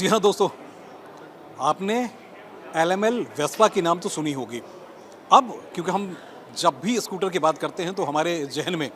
जी हाँ दोस्तों, आपने एलएमएल वेस्पा की नाम तो सुनी होगी। अब क्योंकि हम जब भी स्कूटर की बात करते हैं तो हमारे जहन में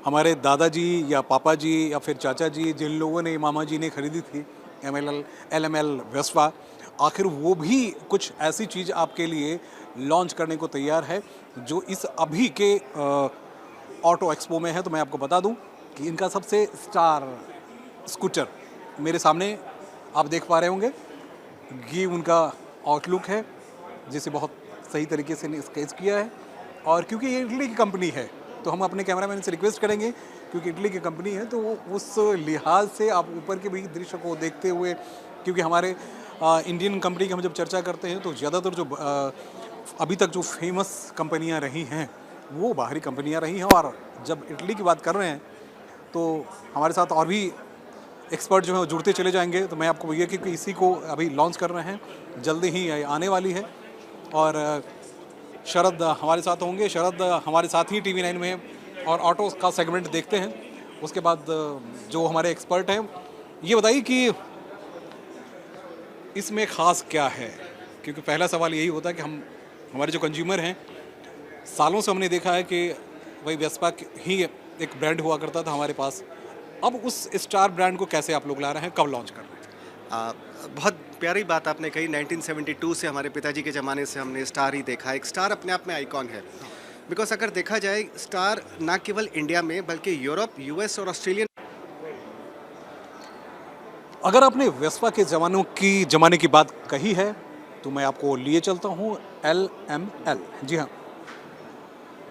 हमारे दादाजी या पापा जी या फिर चाचा जी, जिन लोगों ने, मामा जी ने खरीदी थी एलएमएल वेस्पा, आखिर वो भी कुछ ऐसी चीज़ आपके लिए लॉन्च करने को तैयार है जो इस अभी के ऑटो एक्सपो में है। तो मैं आपको बता दूं कि इनका सबसे स्टार स्कूटर मेरे सामने आप देख पा रहे होंगे। ये उनका आउटलुक है जिसे बहुत सही तरीके से स्केच किया है। और क्योंकि ये इटली की कंपनी है तो हम अपने कैमरामैन से रिक्वेस्ट करेंगे, क्योंकि इटली की कंपनी है तो वो उस लिहाज से आप ऊपर के भी दृश्य को देखते हुए, क्योंकि हमारे इंडियन कंपनी की हम जब चर्चा करते हैं तो ज़्यादातर जो अभी तक जो फेमस कंपनियां रही हैं वो बाहरी कंपनियां रही हैं। और जब इटली की बात कर रहे हैं तो हमारे साथ और भी एक्सपर्ट जो है वो जुड़ते चले जाएंगे। तो मैं आपको भैया कि इसी को अभी लॉन्च कर रहे हैं, जल्दी ही आने वाली है। और शरद हमारे साथ होंगे। शरद हमारे साथ ही टीवी 9 में है और ऑटो का सेगमेंट देखते हैं। उसके बाद जो हमारे एक्सपर्ट हैं, ये बताइए कि इसमें ख़ास क्या है, क्योंकि पहला सवाल यही होता है कि हमारे जो कंज्यूमर हैं, सालों से हमने देखा है कि वही वेस्पा ही एक ब्रांड हुआ करता था हमारे पास। अब उस स्टार ब्रांड को कैसे आप लोग ला रहे हैं, कब लॉन्च कर रहे हैं? बहुत प्यारी बात आपने कही। 1972 से हमारे पिताजी के ज़माने से हमने स्टार ही देखा है। एक स्टार अपने आप में आइकॉन है। बिकॉज अगर देखा जाए, स्टार ना केवल इंडिया में बल्कि यूरोप, यूएस और ऑस्ट्रेलियन। अगर आपने वेस्पा के ज़माने की बात कही है तो मैं आपको लिए चलता हूँ LML। जी हाँ,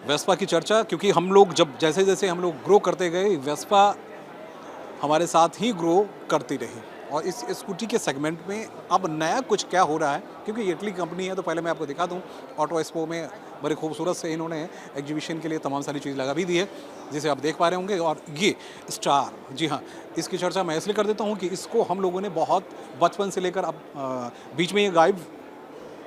वेस्पा की चर्चा, क्योंकि हम लोग जब जैसे जैसे हम लोग ग्रो करते गए, वेस्पा हमारे साथ ही ग्रो करती रही। और इस स्कूटी के सेगमेंट में अब नया कुछ क्या हो रहा है, क्योंकि ये इटली कंपनी है तो पहले मैं आपको दिखा दूं। ऑटो एक्सपो में बड़े खूबसूरत से इन्होंने एग्जीबिशन के लिए तमाम सारी चीज़ लगा भी दी है, जिसे आप देख पा रहे होंगे। और ये स्टार, जी हाँ, इसकी चर्चा मैं इसलिए कर देता हूँ कि इसको हम लोगों ने बहुत बचपन से लेकर अब बीच में ये गायब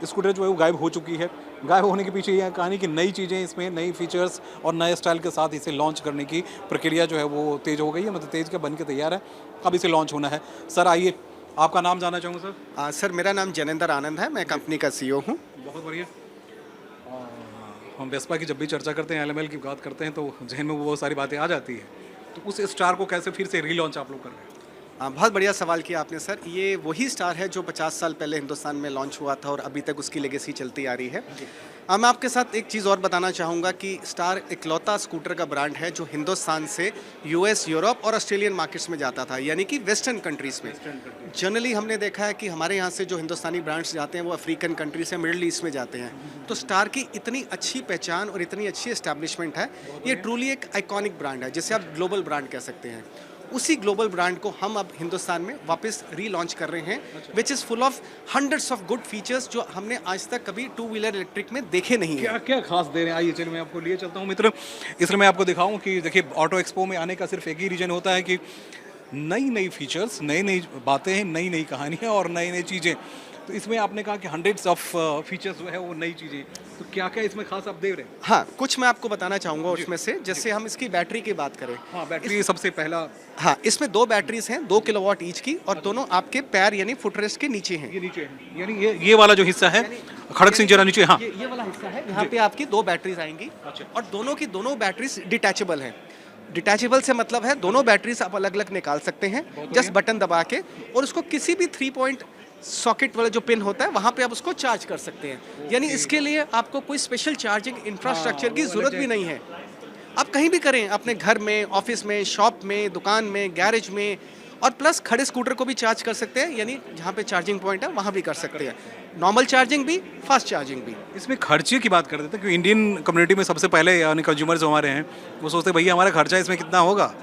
स्कूटर जो है वो गायब हो चुकी है। गायब होने के पीछे यह कहानी कि नई चीज़ें इसमें, नई फीचर्स और नए स्टाइल के साथ इसे लॉन्च करने की प्रक्रिया जो है वो तेज़ हो गई है। मतलब तेज़ के बन के तैयार है, अब इसे लॉन्च होना है। सर आइए, आपका नाम जानना चाहूँगा सर। सर, मेरा नाम जनेंद्र आनंद है। मैं कंपनी का CEO हूँ। बहुत बढ़िया। हम वेस्पा की जब भी चर्चा करते हैं, LML की बात करते हैं तो जहन में वो बहुत सारी बातें आ जाती है। तो उस स्टार को कैसे फिर से रीलॉन्च आप लोग कर रहे हैं? बहुत बढ़िया सवाल किया आपने सर। ये वही स्टार है जो 50 साल पहले हिंदुस्तान में लॉन्च हुआ था और अभी तक उसकी लेगेसी चलती आ रही है। मैं आपके साथ एक चीज़ और बताना चाहूँगा कि स्टार इकलौता स्कूटर का ब्रांड है जो हिंदुस्तान से US, यूरोप और ऑस्ट्रेलियन मार्केट्स में जाता था, यानी कि वेस्टर्न कंट्रीज़ में। जनरली हमने देखा है कि हमारे यहाँ से जो हिंदुस्तानी ब्रांड्स जाते हैं वो अफ्रीकन कंट्री से, मिडिल ईस्ट में जाते हैं। तो स्टार की इतनी अच्छी पहचान और इतनी अच्छी एस्टैब्लिशमेंट है, ये ट्रूली एक आइकॉनिक ब्रांड है, जिसे आप ग्लोबल ब्रांड कह सकते हैं। उसी ग्लोबल ब्रांड को हम अब हिंदुस्तान में वापस रीलॉन्च कर रहे हैं, which is full of hundreds of good features जो हमने आज तक कभी टू व्हीलर इलेक्ट्रिक में देखे नहीं हैं। क्या क्या खास दे रहे हैं? आइए चलिए मैं आपको लिए चलता हूँ मित्र। इसलिए मैं आपको दिखाऊं कि देखिए, ऑटो एक्सपो में आने का सिर्फ एक ही रीजन होता है कि नई नई फीचर्स, नई नई बातें हैं, नई नई कहानियाँ और नई नई चीज़ें। तो इसमें आपने कहा कि हंड्रेड्स ऑफ फीचर्स जो है वो नई चीज़ें, तो क्या क्या इसमें खास आप दे रहे हैं? हाँ, कुछ मैं आपको बताना चाहूँगा उसमें से। जैसे हम इसकी बैटरी की बात करें। हाँ, बैटरी सबसे पहला। हाँ, इसमें 2 बैटरीज हैं, 2 किलोवाट ईच की, और दोनों आपके पैर यानी फुटरेस्ट के नीचे हैं। ये नीचे है, यानी ये वाला जो हिस्सा है, खड़क सिंह जरा नीचे। हाँ, ये वाला हिस्सा है, यहाँ पे आपकी 2 बैटरीज आएंगी। अच्छा। और दोनों की दोनों बैटरीज डिटैचेबल हैं। डिटैचेबल से मतलब है दोनों बैटरीज आप अलग अलग निकाल सकते हैं, जस्ट बटन दबा के, और उसको किसी भी 3 पॉइंट सॉकेट वाला जो पिन होता है वहाँ पे आप उसको चार्ज कर सकते हैं। यानी इसके लिए आपको कोई स्पेशल चार्जिंग इंफ्रास्ट्रक्चर की ज़रूरत भी नहीं है। आप कहीं भी करें, अपने घर में, ऑफिस में, शॉप में, दुकान में, गैरेज में, और प्लस खड़े स्कूटर को भी चार्ज कर सकते हैं, यानी जहाँ पे चार्जिंग पॉइंट है वहाँ भी कर सकते हैं। नॉर्मल चार्जिंग भी, फास्ट चार्जिंग भी। इसमें खर्चे की बात कर देते हैं, क्योंकि इंडियन कम्युनिटी में सबसे पहले यानी कंज्यूमर जो हमारे हैं वो सोचते हैं भैया हमारा खर्चा इसमें कितना होगा,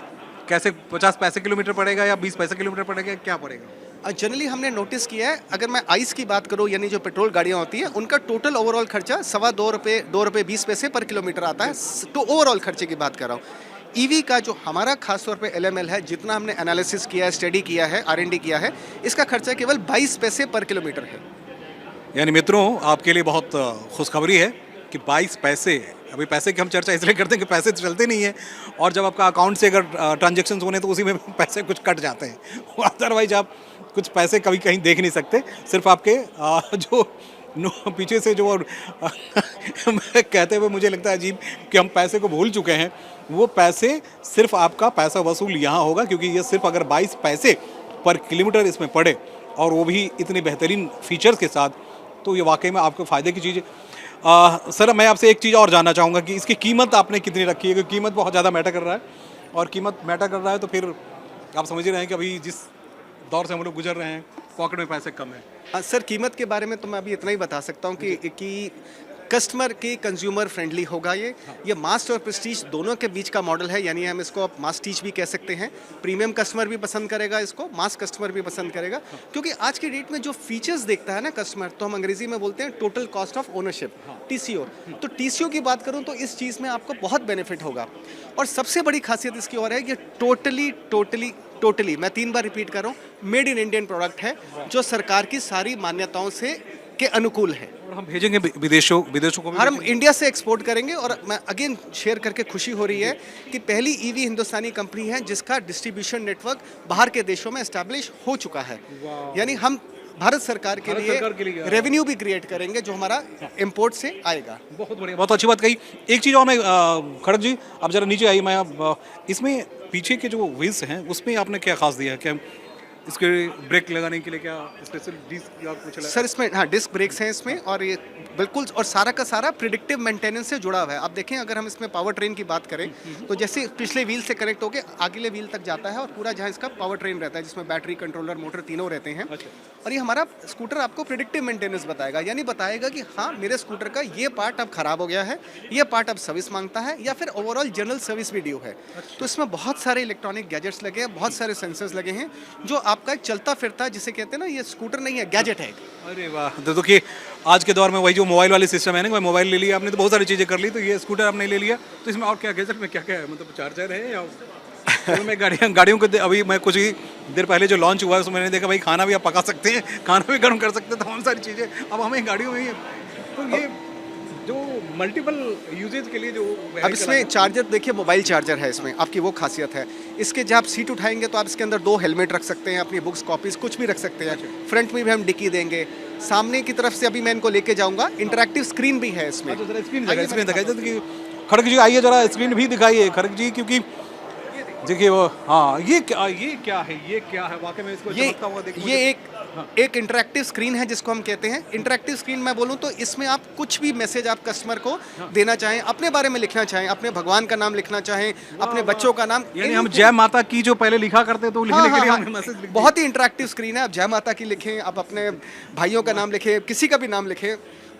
कैसे 50 पैसे किलोमीटर पड़ेगा या 20 पैसे किलोमीटर पड़ेगा, क्या पड़ेगा? जनरली हमने नोटिस किया है, अगर मैं आइस की बात करूं, यानी जो पेट्रोल गाड़ियां होती हैं, उनका टोटल ओवरऑल खर्चा ₹2.25 20 पैसे पर किलोमीटर आता है। तो ओवरऑल खर्चे की बात कर रहा हूँ। ईवी का जो हमारा खास तौर पे LML है, जितना हमने एनालिसिस किया है, स्टडी किया है, R&D किया है, इसका खर्चा केवल 22 पैसे पर किलोमीटर है। यानी मित्रों, आपके लिए बहुत खुशखबरी है कि 22 पैसे। अभी पैसे की हम चर्चा इसलिए करते हैं कि पैसे तो चलते नहीं है, और जब आपका अकाउंट से अगर ट्रांजेक्शन होने तो उसी में पैसे कुछ कट जाते हैं। अदरवाइज आप कुछ पैसे कभी कहीं देख नहीं सकते, सिर्फ आपके जो पीछे से जो कहते हुए मुझे लगता है अजीब कि हम पैसे को भूल चुके हैं, वो पैसे सिर्फ आपका पैसा वसूल यहाँ होगा, क्योंकि ये सिर्फ अगर 22 पैसे पर किलोमीटर इसमें पड़े और वो भी इतनी बेहतरीन फीचर्स के साथ, तो ये वाकई में आपको फ़ायदे की चीज़ है। सर मैं आपसे एक चीज़ और जानना चाहूँगा कि इसकी कीमत आपने कितनी रखी है, क्योंकि कीमत बहुत ज़्यादा मैटर कर रहा है, और कीमत मैटर कर रहा है तो फिर आप समझ ही रहे हैं कि अभी जिस दौर से हम लोग गुजर रहे हैं, पॉकेट में पैसे कम है। सर कीमत के बारे में तो मैं अभी इतना ही बता सकता हूँ कि कस्टमर के कंज्यूमर फ्रेंडली होगा ये मास और प्रेस्टीज दोनों के बीच का मॉडल है, यानी हम इसको मास टीच भी कह सकते हैं। प्रीमियम कस्टमर भी पसंद करेगा इसको, मास कस्टमर भी पसंद करेगा, क्योंकि आज की डेट में जो फीचर्स देखता है ना कस्टमर, तो हम अंग्रेजी में बोलते हैं total cost of ownership, TCO। तो TCO की बात करूं तो इस चीज़ में आपको बहुत बेनिफिट होगा, और सबसे बड़ी खासियत इसकी और है कि टोटली मैं 3 बार रिपीट कर रहा हूँ, मेड इन इंडियन प्रोडक्ट है, जो सरकार की सारी मान्यताओं से के अनुकूल है। और हम भेजेंगे विदेशों को भी? हम इंडिया से एक्सपोर्ट करेंगे, और मैं अगेन शेयर करके खुशी हो रही है कि पहली ईवी हिंदुस्तानी कंपनी है जिसका डिस्ट्रीब्यूशन नेटवर्क बाहर के देशों में एस्टैब्लिश हो चुका है। यानी हम भारत सरकार के लिए रेवेन्यू भी क्रिएट करेंगे जो हमारा इंपोर्ट से आएगा। बहुत बढ़िया, बहुत अच्छी बात कही। एक चीज़ और मैं खड़क जी आप जरा नीचे आइए, मैं इसमें पीछे के जो व्हील्स हैं उसमें आपने क्या खास दिया है, क्या इसके ब्रेक लगाने के लिए क्या स्पेशल डिस्क या कुछ लगा? सर इसमें हाँ डिस्क ब्रेक्स हैं इसमें, और ये बिल्कुल और सारा का सारा प्रिडिक्टिव मेंटेनेंस से जुड़ा हुआ है। आप देखें अगर हम इसमें पावर ट्रेन की बात करें तो जैसे पिछले व्हील से कनेक्ट होकर अगले व्हील तक जाता है, और पूरा जहाँ इसका पावर ट्रेन रहता है जिसमें बैटरी कंट्रोलर मोटर तीनों रहते हैं। और ये हमारा स्कूटर आपको प्रिडिक्टिव मेंटेनेंस बताएगा, यानी बताएगा कि हाँ मेरे स्कूटर का ये पार्ट अब खराब हो गया है, ये पार्ट अब सर्विस मांगता है, या फिर ओवरऑल जनरल सर्विस भी ड्यू है। तो इसमें बहुत सारे इलेक्ट्रॉनिक गैजेट्स लगे हैं, बहुत सारे सेंसर्स लगे हैं, जो आपका एक चलता फिरता जिसे कहते हैं ना, ये स्कूटर नहीं है, गैजेट है। अरे वाह, तो देखिए आज के दौर में वही जो मोबाइल वाली सिस्टम है ना, वही मोबाइल ले लिया आपने तो बहुत सारी चीज़ें कर ली, तो ये स्कूटर आपने ले लिया, तो इसमें और क्या गैजेट में क्या क्या है, मतलब चार्जर है या तो मैं गाड़ियों को अभी मैं कुछ ही देर पहले जो लॉन्च हुआ है उसमें मैंने देखा भाई खाना भी आप पका सकते हैं, खाना भी गर्म कर सकते हैं, तमाम सारी चीज़ें अब हमें गाड़ियों में ही, तो ये जो मल्टीपल यूजेज के लिए जो अब इसमें चार्जर देखिए, मोबाइल चार्जर है इसमें, आपकी वो खासियत है। इसके जब आप सीट उठाएंगे तो आप इसके अंदर 2 हेलमेट रख सकते हैं, अपनी बुक्स कॉपीज कुछ भी रख सकते हैं। फ्रंट में भी हम डिक्की देंगे, सामने की तरफ से अभी मैं इनको लेके जाऊंगा, इंटरैक्टिव स्क्रीन भी है इसमें। स्क्रीन दिखाइए खड़क जी, आइए जरा स्क्रीन भी दिखाइए खड़क जी, क्योंकि देखिए वो हाँ ये क्या है वाकई में इसको चमकता हुआ देखिए। ये एक इंटरैक्टिव स्क्रीन है जिसको हम कहते हैं इंटरैक्टिव स्क्रीन। मैं बोलूं तो इसमें आप कुछ भी मैसेज आप कस्टमर को देना चाहें, अपने बारे में लिखना चाहें, अपने भगवान का नाम लिखना चाहें, अपने बच्चों का नाम, यानी हम जय माता की जो पहले लिखा करते तो लिखने के लिए हमें मैसेज लिख बहुत ही इंटरैक्टिव स्क्रीन है। आप जय माता की लिखें, आप अपने भाइयों का नाम लिखें, किसी का भी नाम लिखें,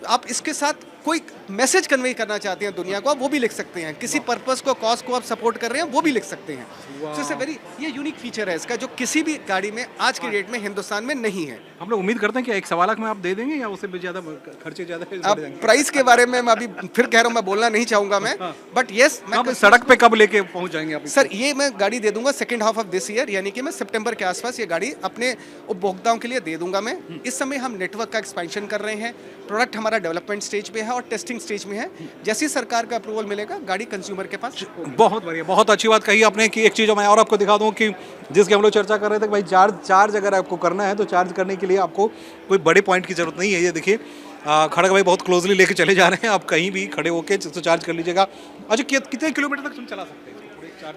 आप इसके साथ कोई मैसेज कन्वे करना चाहते हैं दुनिया को, आप वो भी लिख सकते हैं। किसी पर्पस को, कॉज को आप सपोर्ट कर रहे हैं, वो भी लिख सकते हैं। तो इट्स वेरी ये यूनिक फीचर है इसका, जो किसी भी गाड़ी में आज के डेट में हिंदुस्तान में नहीं है। हम लोग उम्मीद करते हैं कि 1 लाख में आप दे देंगे या उससे भी ज़्यादा खर्चे ज़्यादा अब प्राइस के बारे में मैं अभी फिर कह रहा हूँ, मैं बोलना नहीं चाहूँगा मैं, बट येस मैं सड़क पे कब लेके पहुँच जाएंगे आप? सर ये मैं गाड़ी दे दूंगा second half of this year, यानी कि मैं सितंबर के आसपास ये गाड़ी अपने उपभोक्ताओं के लिए दे दूंगा मैं। इस समय हम नेटवर्क का एक्सपेंशन कर रहे हैं, प्रोडक्ट हमारा डेवलपमेंट स्टेज पे है और टेस्टिंग स्टेज में है। जैसे ही सरकार का अप्रूवल मिलेगा गाड़ी कंज्यूमर के पास। बहुत बढ़िया, बहुत अच्छी बात कही आपने कि एक चीज़ मैं और आपको दिखा दूं कि जिसकी हम लोग चर्चा कर रहे थे कि भाई चार्ज अगर आपको करना है तो चार्ज करने के लिए आपको कोई बड़े पॉइंट की ज़रूरत नहीं है। ये देखिए खड़क भाई बहुत क्लोजली लेके चले जा रहे हैं, आप कहीं भी खड़े होके तो चार्ज कर लीजिएगा। अच्छा कितने किलोमीटर तक तुम चला सकते हैं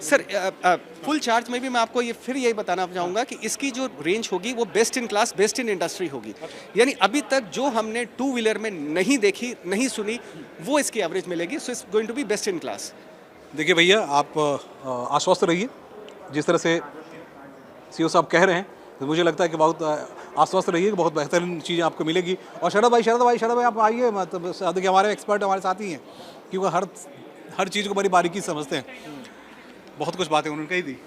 सर? फुल चार्ज में भी मैं आपको ये फिर यही बताना चाहूँगा कि इसकी जो रेंज होगी वो best in class, best in industry होगी। यानी अभी तक जो हमने 2 व्हीलर में नहीं देखी, नहीं सुनी, वो इसकी एवरेज मिलेगी। So it's going to be best in class. देखिए भैया आप आश्वस्त रहिए, जिस तरह से सीओ साहब कह रहे हैं तो मुझे लगता है कि बहुत आश्वस्त रहिए कि बहुत बेहतरीन चीज़ें आपको मिलेगी। और शरद भाई आप आइए, मतलब देखिए हमारे एक्सपर्ट हमारे साथ ही हैं, क्योंकि हर चीज़ को बड़ी बारीकी से समझते हैं। बहुत कुछ बातें उन्होंने कही थी।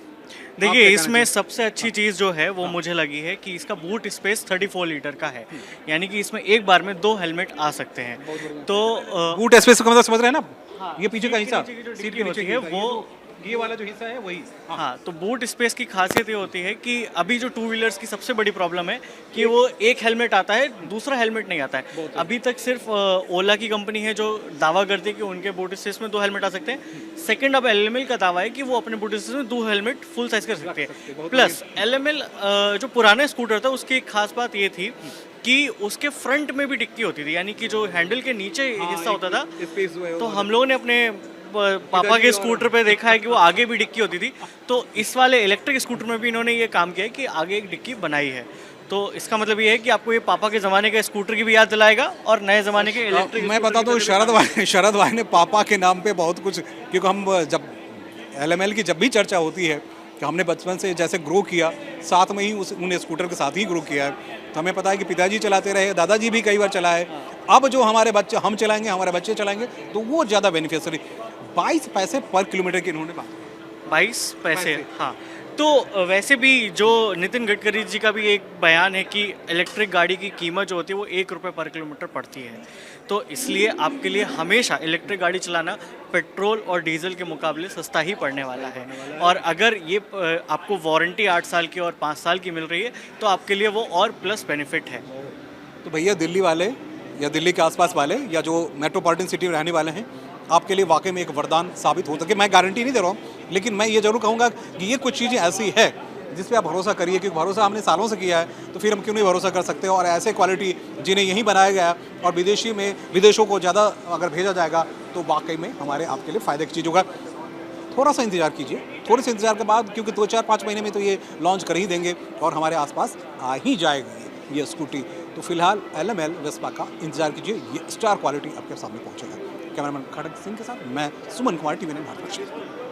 देखिए इसमें सबसे अच्छी चीज़ जो है वो मुझे लगी है कि इसका बूट स्पेस 34 लीटर का है, यानी कि इसमें एक बार में 2 हेलमेट आ सकते हैं। तो बूट स्पेस का मतलब समझ रहे हैं ना? हाँ, ये पीछे का हिस्सा सीट की होती है वो ये वाला जो हिस्सा है वही। हाँ, तो बूट स्पेस की खासियत ये होती है कि अभी जो टू व्हीलर्स की सबसे बड़ी प्रॉब्लम है कि वो एक हेलमेट आता है, दूसरा हेलमेट नहीं आता है। अभी तक सिर्फ ओला की कंपनी है जो दावा करती है कि उनके बूट स्पेस में 2 हेलमेट आ सकते हैं। सेकंड, अब एलएमएल का दावा है कि वो अपने बूट स्पेस में 2 हेलमेट फुल साइज कर सकते हैं। प्लस एलएमएल जो पुराना स्कूटर था उसकी एक खास बात ये थी कि उसके फ्रंट में भी डिक्की होती थी, यानी कि जो हैंडल के नीचे हिस्सा होता था। स्पेस जो है तो हम लोगों ने अपने पापा के स्कूटर पे देखा है कि वो आगे भी डिक्की होती थी, तो इस वाले इलेक्ट्रिक स्कूटर में भी इन्होंने ये काम किया है कि आगे एक डिक्की बनाई है। तो इसका मतलब ये है कि आपको ये पापा के ज़माने के स्कूटर की भी याद दिलाएगा और नए ज़माने के इलेक्ट्रिक। मैं बता दूं, शरद भाई ने पापा के नाम पे बहुत कुछ, क्योंकि हम जब एलएमएल की जब भी चर्चा होती है कि हमने बचपन से जैसे ग्रो किया, साथ में ही उन स्कूटर के साथ ही ग्रो किया है, तो हमें पता है कि पिताजी चलाते रहे, दादाजी भी कई बार चलाए। अब जो हमारे बच्चे हम चलाएंगे, हमारे बच्चे चलाएंगे, तो वो ज़्यादा बेनिफिशियरी। 22 पैसे पर किलोमीटर की इन्होंने बात, 22 पैसे। हाँ, तो वैसे भी जो नितिन गडकरी जी का भी एक बयान है कि इलेक्ट्रिक गाड़ी की कीमत जो होती है वो 1 रुपये पर किलोमीटर पड़ती है। तो इसलिए आपके लिए हमेशा इलेक्ट्रिक गाड़ी चलाना पेट्रोल और डीजल के मुकाबले सस्ता ही पड़ने वाला है। और अगर ये आपको वारंटी 8 साल की और 5 साल की मिल रही है तो आपके लिए वो और प्लस बेनिफिट है। तो भैया दिल्ली वाले या दिल्ली के आसपास वाले या जो मेट्रोपॉलिटन सिटी में रहने वाले हैं, आपके लिए वाकई में एक वरदान साबित हो सके। मैं गारंटी नहीं दे रहा हूँ, लेकिन मैं ये जरूर कहूँगा कि ये कुछ चीज़ें ऐसी है जिस पे आप भरोसा करिए, क्योंकि भरोसा हमने सालों से किया है, तो फिर हम क्यों नहीं भरोसा कर सकते। और ऐसे क्वालिटी जिन्हें यहीं बनाया गया है और विदेशों को ज़्यादा अगर भेजा जाएगा तो वाकई में हमारे आपके लिए फ़ायदे की चीज़ होगा। थोड़ा सा इंतजार कीजिए, थोड़े से इंतजार के बाद, क्योंकि 2-4-5 महीने में तो ये लॉन्च कर ही देंगे और हमारे आसपास आ ही जाएगी ये स्कूटी। तो फिलहाल एलएमएल वेस्पा का इंतजार कीजिए, ये स्टार क्वालिटी आपके सामने पहुंचेगा। कैमरामैन खड़क सिंह के साथ मैं सुमन कुमार, टीवी 9 भारत।